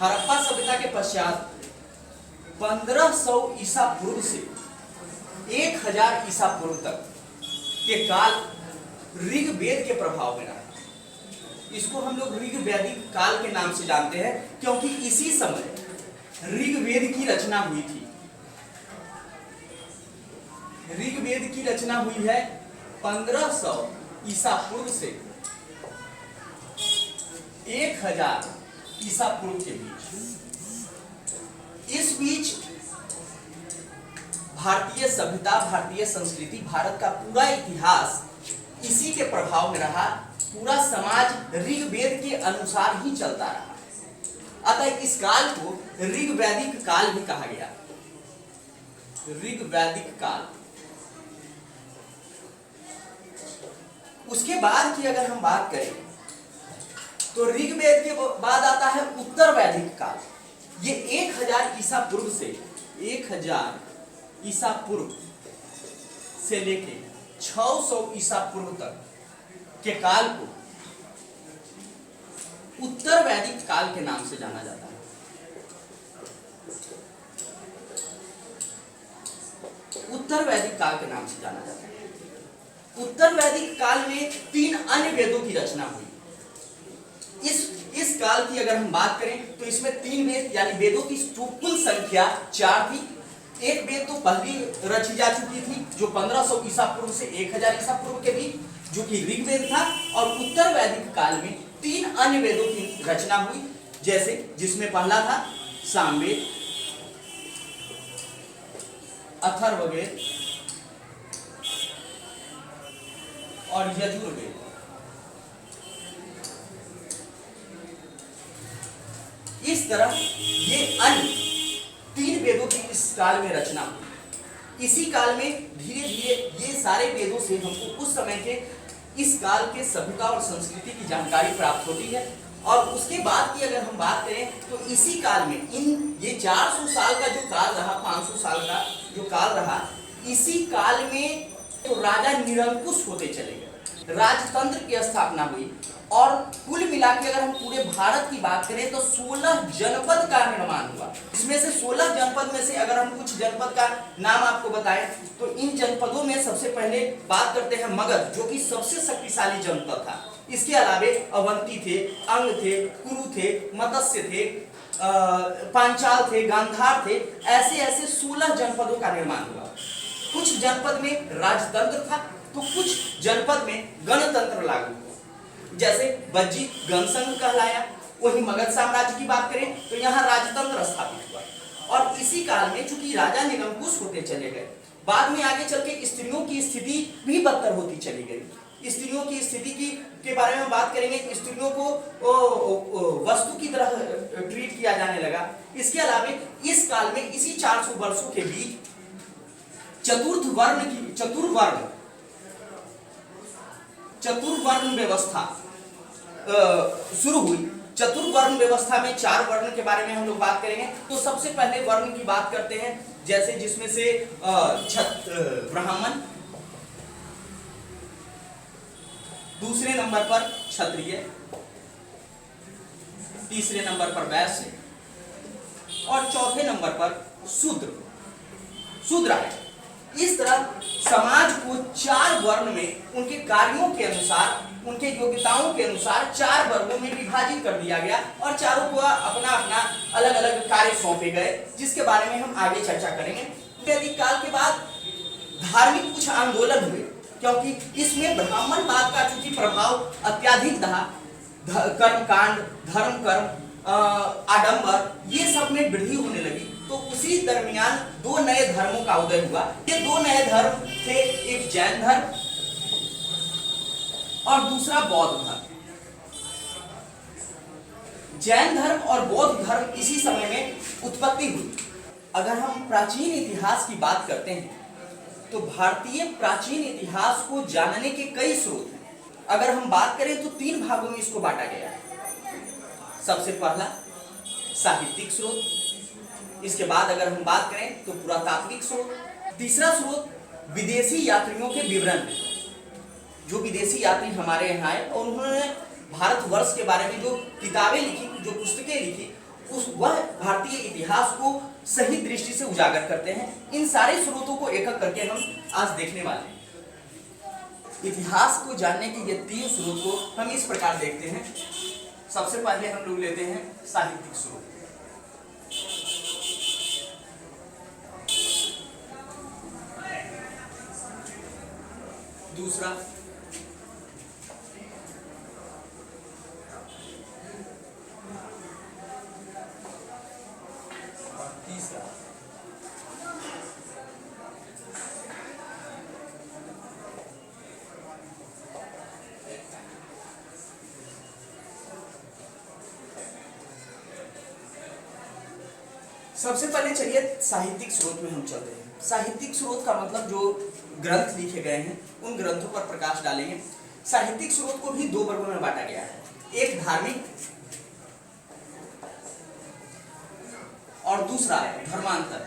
हड़प्पा सभ्यता के पश्चात 1500 ईसा पूर्व से 1000 ईसा पूर्व तक के काल ऋग्वेद के प्रभाव में रहा। इसको हम लोग ऋग्वैदिक काल के नाम से जानते हैं क्योंकि इसी समय ऋग्वेद की रचना हुई थी। ऋग्वेद की रचना हुई है 1500 ईसा पूर्व से 1000 ईसा पूर्व के बीच। इस बीच भारतीय सभ्यता, भारतीय संस्कृति, भारत का पूरा इतिहास इसी के प्रभाव में रहा। पूरा समाज ऋग्वेद के अनुसार ही चलता रहा। अतः इस काल को ऋग्वैदिक काल भी कहा गया। ऋग्वैदिक काल। उसके बाद की अगर हम बात करें तो ऋग्वेद के बाद आता है उत्तर वैदिक काल। ये 1000 ईसा पूर्व से 1000 ईसा पूर्व से लेके 600 ईसा पूर्व तक के काल को उत्तर वैदिक काल के नाम से जाना जाता है। उत्तर वैदिक काल के नाम से जाना जाता है। उत्तर वैदिक काल में 3 अन्य वेदों की रचना हुई। इस काल की अगर हम बात करें तो इसमें 3 वेद यानी वेदों की कुल संख्या 4 थी। एक वेद तो पहली रची जा चुकी थी जो 1500 ईसा पूर्व से 1000 ईसा पूर्व के बीच, जो कि ऋग्वेद था। और उत्तर वैदिक काल में 3 अन्य वेदों की रचना हुई, जैसे जिसमें पहला था सामवेद, अथर्ववेद और यजुर्वेद। इस तरह ये अन्य 3 वेदों की इस काल में रचना हुई। इसी काल में धीरे धीरे ये सारे वेदों से हमको उस समय के इस काल के सभ्यता और संस्कृति की जानकारी प्राप्त होती है। और उसके बाद की अगर हम बात करें तो इसी काल में ये 400 साल का जो काल रहा, 500 साल का जो काल रहा, इसी काल में तो राजा निरंकुश होते चले गए, राजतंत्र की स्थापना हुई। और कुल मिला के अगर हम पूरे भारत की बात करें तो 16 जनपद का निर्माण हुआ। इसमें से 16 जनपद में से अगर हम कुछ जनपद का नाम आपको बताएं तो इन जनपदों में सबसे पहले बात करते हैं मगध, जो कि सबसे शक्तिशाली जनपद था। इसके अलावे अवंती थे, अंग थे, कुरु थे, मत्स्य थे, पांचाल थे, गांधार थे। ऐसे ऐसे 16 जनपदों का निर्माण हुआ। कुछ जनपद में राजतंत्र था तो कुछ जनपद में गणतंत्र लागू हुआ। जैसे बज्जी गणसंघ कहलाया। वही मगध साम्राज्य की बात करें तो यहाँ राजतंत्र स्थापित हुआ। और इसी काल में चूंकि राजा निरंकुश होते चले गए, बाद में आगे चल के स्त्रियों की स्थिति भी बदतर होती चली गई। स्त्रियों की स्थिति के बारे में बात करेंगे। स्त्रियों को वस्तु की तरह ट्रीट किया जाने लगा। इसके अलावे इस काल में इसी 400 वर्षों के बीच चतुर्वर्ण व्यवस्था शुरू हुई। चतुर्वर्ण व्यवस्था में 4 वर्ण के बारे में हम लोग बात करेंगे। तो सबसे पहले वर्ण की बात करते हैं, जैसे जिसमें से ब्राह्मण, दूसरे नंबर पर क्षत्रिय, तीसरे नंबर पर वैश्य और चौथे नंबर पर शूद्र है। इस तरह समाज को 4 वर्ण में उनके कार्यों के अनुसार, उनके योग्यताओं के अनुसार 4 वर्गों में विभाजित कर दिया गया और चारों को अपना अपना अलग अलग कार्य सौंपे गए, जिसके बारे में हम आगे चर्चा करेंगे। वैदिक काल के बाद धार्मिक कुछ आंदोलन हुए, क्योंकि इसमें ब्राह्मणवाद का चूंकि प्रभाव अत्याधिक था। कर्मकांड, धर्म कर्म, आडंबर, ये सब में वृद्धि होने लगी। तो उसी दरमियान 2 नए धर्मों का उदय हुआ। ये 2 नए धर्म थे, एक जैन धर्म और दूसरा बौद्ध धर्म। जैन धर्म और बौद्ध धर्म इसी समय में उत्पत्ति हुई। अगर हम प्राचीन इतिहास की बात करते हैं तो भारतीय प्राचीन इतिहास को जानने के कई स्रोत हैं। अगर हम बात करें तो 3 भागों में इसको बांटा गया है। सबसे पहला साहित्यिक स्रोत, इसके बाद अगर हम बात करें तो पुरातात्विक स्रोत, तीसरा स्रोत विदेशी यात्रियों के विवरण है। जो विदेशी यात्री हमारे यहाँ आए और उन्होंने भारतवर्ष के बारे में जो किताबें लिखी, जो पुस्तकें लिखी, उस वह भारतीय इतिहास को सही दृष्टि से उजागर करते हैं। इन सारे स्रोतों को एक एक करके हम आज देखने वाले हैं। इतिहास को जानने के ये 3 स्रोत को हम इस प्रकार देखते हैं। सबसे पहले हम लोग लेते हैं साहित्यिक स्रोत। दूसरा और तीसरा सबसे पहले चलिए साहित्यिक स्रोत में हम चलते हैं। साहित्यिक स्रोत का मतलब जो ग्रंथ लिखे गए हैं उन ग्रंथों पर प्रकाश डालेंगे। साहित्यिक स्रोत को भी 2 वर्गों में बांटा गया है, एक धार्मिक और दूसरा धर्मांतर।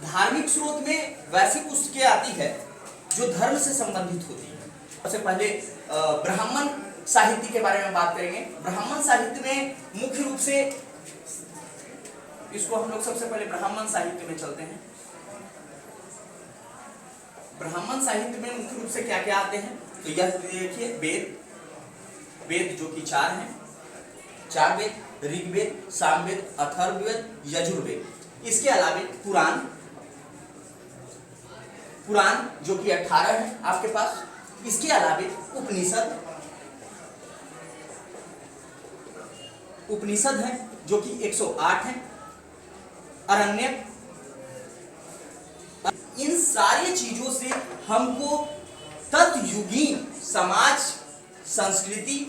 धार्मिक स्रोत में वैसी पुस्तकें आती है जो धर्म से संबंधित होती है। सबसे पहले ब्राह्मण साहित्य के बारे में बात करेंगे। ब्राह्मण साहित्य में मुख्य रूप से इसको हम लोग सबसे पहले ब्राह्मण साहित्य में चलते हैं। ब्राह्मण साहित्य में मुख्य रूप से क्या क्या आते हैं, तो यह देखिए वेद जो कि 4 हैं, 4 वेद, ऋग्वेद, सामवेद, अथर्ववेद, यजुर्वेद। इसके अलावे पुराण जो कि 18 है आपके पास। इसके अलावे उपनिषद हैं जो कि 108 हैं, अरण्यक। इन सारी चीजों से हमको तत्युगीन समाज, संस्कृति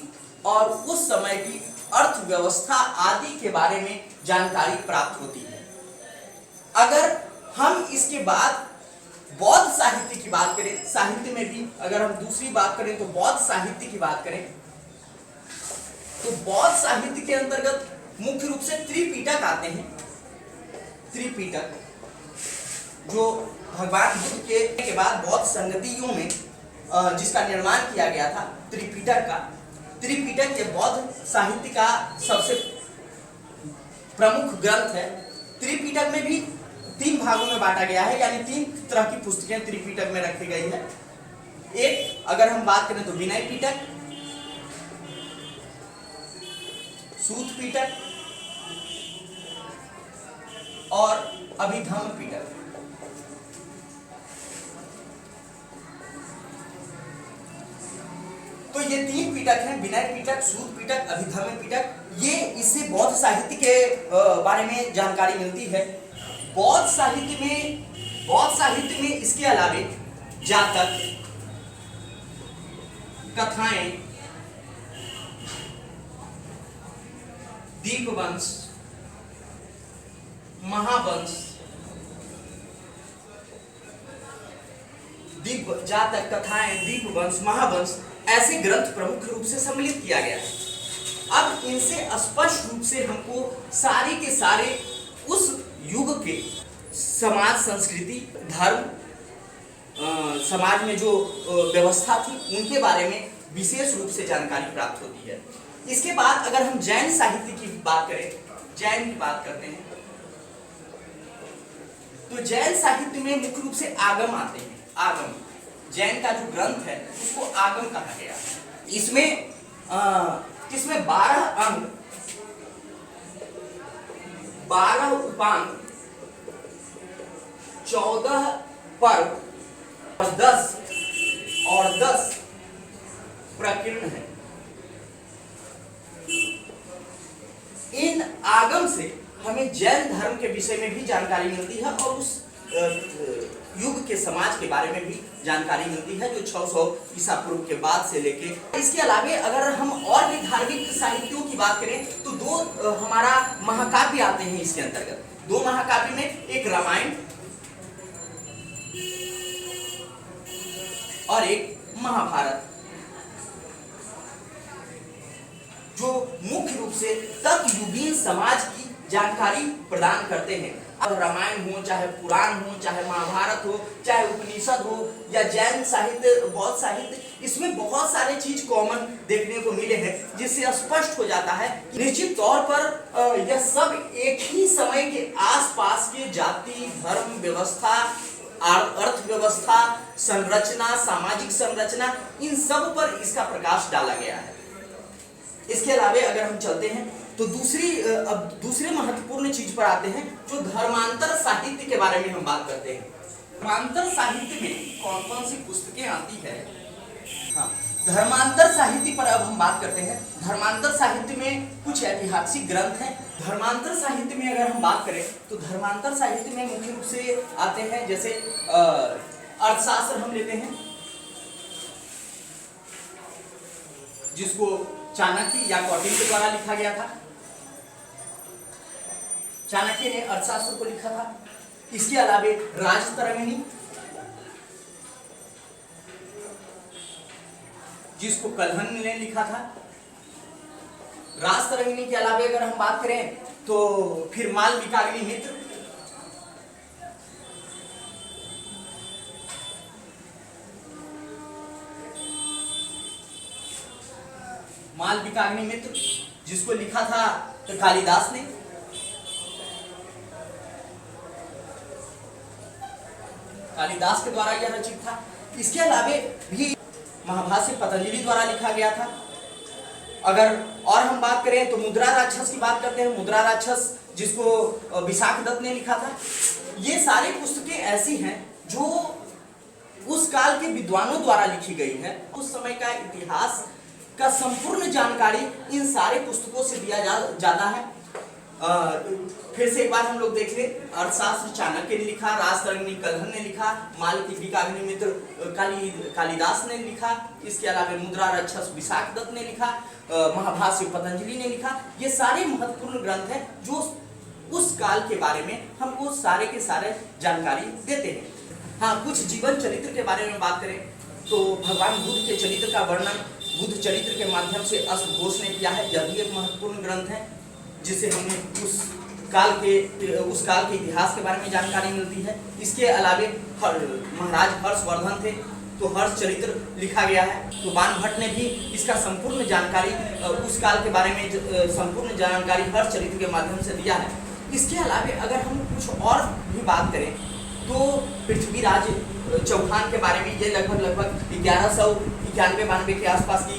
और उस समय की अर्थव्यवस्था आदि के बारे में जानकारी प्राप्त होती है। अगर हम इसके बाद बौद्ध साहित्य की बात करें, साहित्य में भी अगर हम दूसरी बात करें तो बौद्ध साहित्य की बात करें, तो बौद्ध साहित्य के अंतर्गत मुख्य रूप से त्रिपिटक आते हैं। त्रिपिटक जो भगवान बुद्ध के बाद बौद्ध संगतियों में जिसका निर्माण किया गया था, त्रिपिटक के बौद्ध साहित्य का सबसे प्रमुख ग्रंथ है। त्रिपिटक में भी 3 भागों में बांटा गया है, यानी 3 तरह की पुस्तकें त्रिपिटक में रखी गई है। एक अगर हम बात करें तो विनय पिटक, सूत पिटक और अभिधम्म पिटक। तो ये 3 पिटक हैं, विनय पिटक, सूत पिटक, अभिधम्म पिटक। ये इससे बौद्ध साहित्य के बारे में जानकारी मिलती है। बौद्ध साहित्य में इसके अलावे जातक, कथाएं, दीपवंश, महावंश, जातक, कथाएं, दीपवंश, महावंश ऐसे ग्रंथ प्रमुख रूप से सम्मिलित किया गया है। अब इनसे स्पष्ट रूप से हमको सारे के सारे उस युग के समाज, संस्कृति, धर्म, समाज में जो व्यवस्था थी उनके बारे में विशेष रूप से जानकारी प्राप्त होती है। इसके बाद अगर हम जैन साहित्य की बात करें, जैन की बात करते हैं, तो जैन साहित्य में मुख्य रूप से आगम आते हैं। आगम, जैन का जो ग्रंथ है उसको आगम कहा गया। इसमें 12 अंग, 12 उपांग, 14 पर्व और 10 प्रकीर्ण है। इन आगम से हमें जैन धर्म के विषय में भी जानकारी मिलती है और उस युग के समाज के बारे में भी जानकारी मिलती है जो 600 ईसा पूर्व के बाद से लेके। इसके अलावे अगर हम और भी धार्मिक साहित्यों की बात करें तो 2 हमारा महाकाव्य आते हैं इसके अंतर्गत। 2 महाकाव्य में एक रामायण और एक महाभारत, जो मुख्य रूप से तत्युगीन समाज की जानकारी प्रदान करते हैं। रामायण हो, चाहे पुराण हो, चाहे महाभारत हो, चाहे उपनिषद हो या जैन साहित्य, बौद्ध साहित्य, इसमें बहुत सारे चीज कॉमन देखने को मिले हैं, जिससे स्पष्ट हो जाता है कि निश्चित तौर पर यह सब एक ही समय के आसपास के जाति, धर्म, व्यवस्था, अर्थव्यवस्था, संरचना, सामाजिक संरचना, इन सब पर इसका प्रकाश डाला गया है। इसके अलावे अगर हम चलते हैं तो दूसरे महत्वपूर्ण चीज पर आते हैं, जो धर्मांतर साहित्य के बारे में हम बात करते हैं। धर्मांतर साहित्य में कौन कौन सी पुस्तकें आती है? हाँ, धर्मांतर साहित्य पर अब हम बात करते हैं। धर्मांतर साहित्य में कुछ ऐतिहासिक ग्रंथ हैं। धर्मांतर साहित्य में अगर हम बात करें तो धर्मांतर साहित्य में मुख्य रूप से आते हैं, जैसे अर्थशास्त्र हम लेते हैं, जिसको चाणक्य या कौटिल्य के द्वारा लिखा गया था। चाणक्य ने अर्थशास्त्र को लिखा था। इसके अलावे राजतरंगिणी, जिसको कल्हण ने लिखा था। राजतरंगिणी के अलावे अगर हम बात करें तो फिर मालविकाग्निमित्र, मालविकाग्निमित्र जिसको लिखा था तो कालिदास ने। कालिदास के द्वारा यह रचित था। इसके अलावे भी महाभाष्य पतंजलि द्वारा लिखा गया था। अगर और हम बात करें तो मुद्रा राक्षस की बात करते हैं। मुद्रा राक्षस जिसको विशाखदत्त ने लिखा था। ये सारी पुस्तकें ऐसी हैं जो उस काल के विद्वानों द्वारा लिखी गई है। उस समय का इतिहास का संपूर्ण जानकारी इन सारे पुस्तकों से दिया जाता है। फिर से एक बार हम लोग देख ले, अर्थशास्त्र चाणक्य ने लिखा, राजतरंगिणी कल्हण ने लिखा, मालविकाग्निमित्र कालिदास ने लिखा, इसके अलावा मुद्रा राक्षस विशाखदत्त ने लिखा, महाभाष्य पतंजलि ने लिखा। ये सारे महत्वपूर्ण ग्रंथ हैं जो उस काल के बारे में हमको सारे के सारे जानकारी देते हैं। हाँ, कुछ जीवन चरित्र के बारे में बात करें तो भगवान बुद्ध के चरित्र का वर्णन बुद्ध चरित्र के माध्यम से अश्व घोष ने किया है। यह भी एक महत्वपूर्ण ग्रंथ है, जिससे हमें उस काल के इतिहास के बारे में जानकारी मिलती है। इसके अलावे महाराज हर्षवर्धन थे तो हर्ष चरित्र लिखा गया है। तो बाण भट्ट ने भी इसका संपूर्ण जानकारी उस काल के बारे में संपूर्ण जानकारी हर्ष चरित्र के माध्यम से दिया है। इसके अलावे अगर हम कुछ और भी बात करें तो पृथ्वीराज चौहान के बारे में, ये लगभग 1191-92 के आसपास की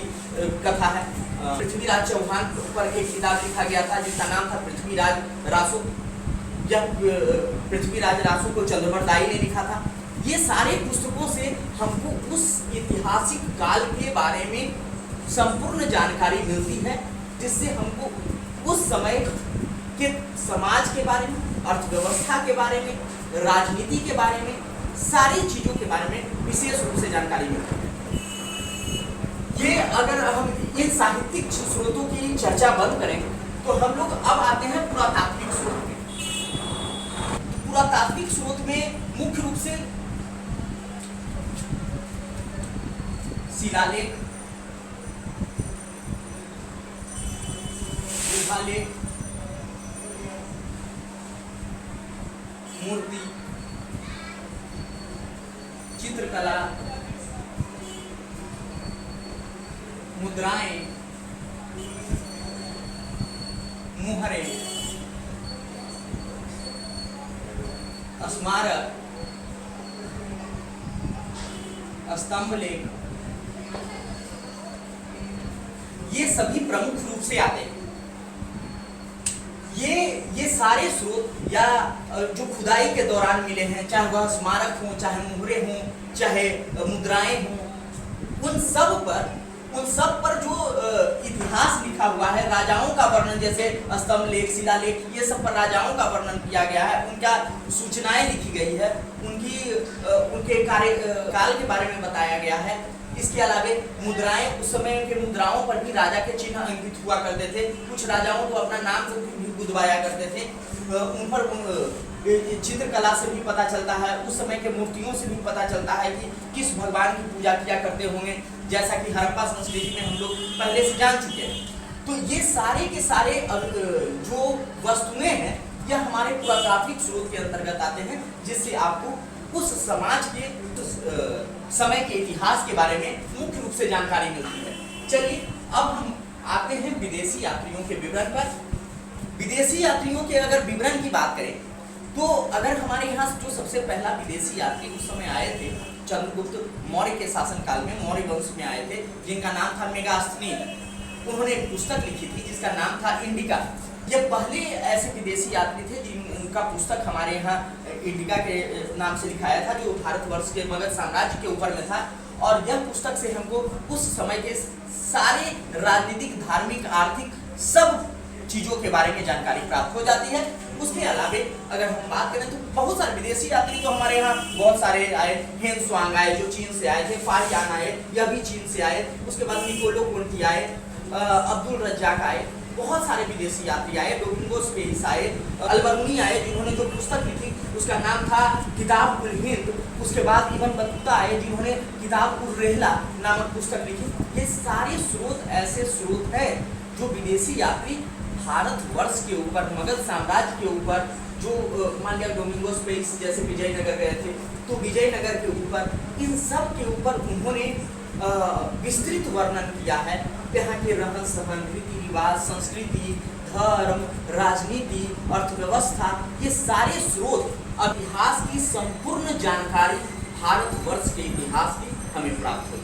कथा है। पृथ्वीराज चौहान पर एक किताब लिखा गया था जिसका नाम था पृथ्वीराज रासो। यह पृथ्वीराज रासो को चंद्रवरदाई ने लिखा था। ये सारे पुस्तकों से हमको उस ऐतिहासिक काल के बारे में संपूर्ण जानकारी मिलती है, जिससे हमको उस समय के समाज के बारे में, अर्थव्यवस्था के बारे में, राजनीति के बारे में, सारी चीजों के बारे में विशेष रूप से जानकारी मिलती है। ये अगर हम इन साहित्यिक स्रोतों की चर्चा बंद करें तो हम लोग अब आते हैं पुरातात्विक स्रोत में। पुरातात्विक स्रोत में मुख्य रूप से शिलालेख, गुहालेख, मूर्ति, चित्रकला, मुद्राएं, मुहरें, स्मारक, स्तंभ लेख, ये सभी प्रमुख रूप से आते हैं। ये सारे स्रोत या जो खुदाई के दौरान मिले हैं, चाहे वह स्मारक हो, चाहे मुहरे हों, चाहे मुद्राएं हों, उन सब पर जो इतिहास लिखा हुआ है, राजाओं का वर्णन, जैसे स्तंभ लेख, शिलालेख, ये सब पर राजाओं का वर्णन किया गया है, उनका सूचनाएं लिखी गई है, उनके कार्यकाल के बारे में बताया गया है। इसके अलावे मुद्राएं, उस समय के मुद्राओं पर भी राजा के चिन्ह अंकित हुआ करते थे। कुछ राजाओं को अपना नाम भी गुदवाया करते थे। उन पर चित्रकला से भी पता चलता है, उस समय के मूर्तियों से भी पता चलता है कि किस भगवान की पूजा किया करते होंगे, जैसा कि हड़प्पा संस्कृति में हम लोग पहले से जान चुके हैं। तो ये सारे के सारे जो वस्तुएं हैं यह हमारे पुरातात्विक स्रोत के अंतर्गत आते हैं, जिससे आपको उस समाज के समय के इतिहास के बारे में मुख्य रूप से जानकारी मिलती है। चलिए अब हम आते हैं विदेशी यात्रियों के विवरण पर। विदेशी यात्रियों के अगर विवरण की बात करें तो अगर हमारे यहाँ जो सबसे पहला विदेशी यात्री उस समय आए थे, चंद्रगुप्त मौर्य के शासनकाल में मौर्य वंश में आए थे, जिनका नाम था मेगास्थनीज। उन्होंने एक पुस्तक लिखी थी जिसका नाम था इंडिका। ये पहले ऐसे विदेशी यात्री थे जिनका पुस्तक हमारे यहाँ इंडिका के नाम से लिखाया था, जो भारतवर्ष के मगध साम्राज्य के ऊपर में था। और यह पुस्तक से हमको उस समय के सारे राजनीतिक, धार्मिक, आर्थिक सब चीज़ों के बारे में जानकारी प्राप्त हो जाती है। उसके अलावे अगर हम बात करें तो बहुत सारे विदेशी यात्री तो हमारे यहाँ बहुत सारे आए। हेन स्वांग आए जो चीन से आए थे, फाहियान आए, यह भी चीन से आए। उसके बाद निकोलो कोंटी आए, अब्दुल रज्जाक आए, बहुत सारे विदेशी यात्री आए। डोमिंगो स्पेस आए, अलबरूनी आए जिन्होंने जो पुस्तक लिखी उसका नाम था किताब उल हिंद। उसके बाद इब्न बतूता आए जिन्होंने किताब उल रहला नामक पुस्तक लिखी। ये सारे स्रोत ऐसे स्रोत हैं जो विदेशी यात्री भारतवर्ष के ऊपर, मगध साम्राज्य के ऊपर, जो मान लिया डोमिंगो स्पेस जैसे विजयनगर गए थे तो विजयनगर के ऊपर, इन सब के ऊपर उन्होंने विस्तृत वर्णन किया है। यहाँ के रहन सहन, रीति रिवाज, संस्कृति, धर्म, राजनीति, अर्थव्यवस्था, ये सारे स्रोत इतिहास की संपूर्ण जानकारी भारतवर्ष के इतिहास की हमें प्राप्त होती है।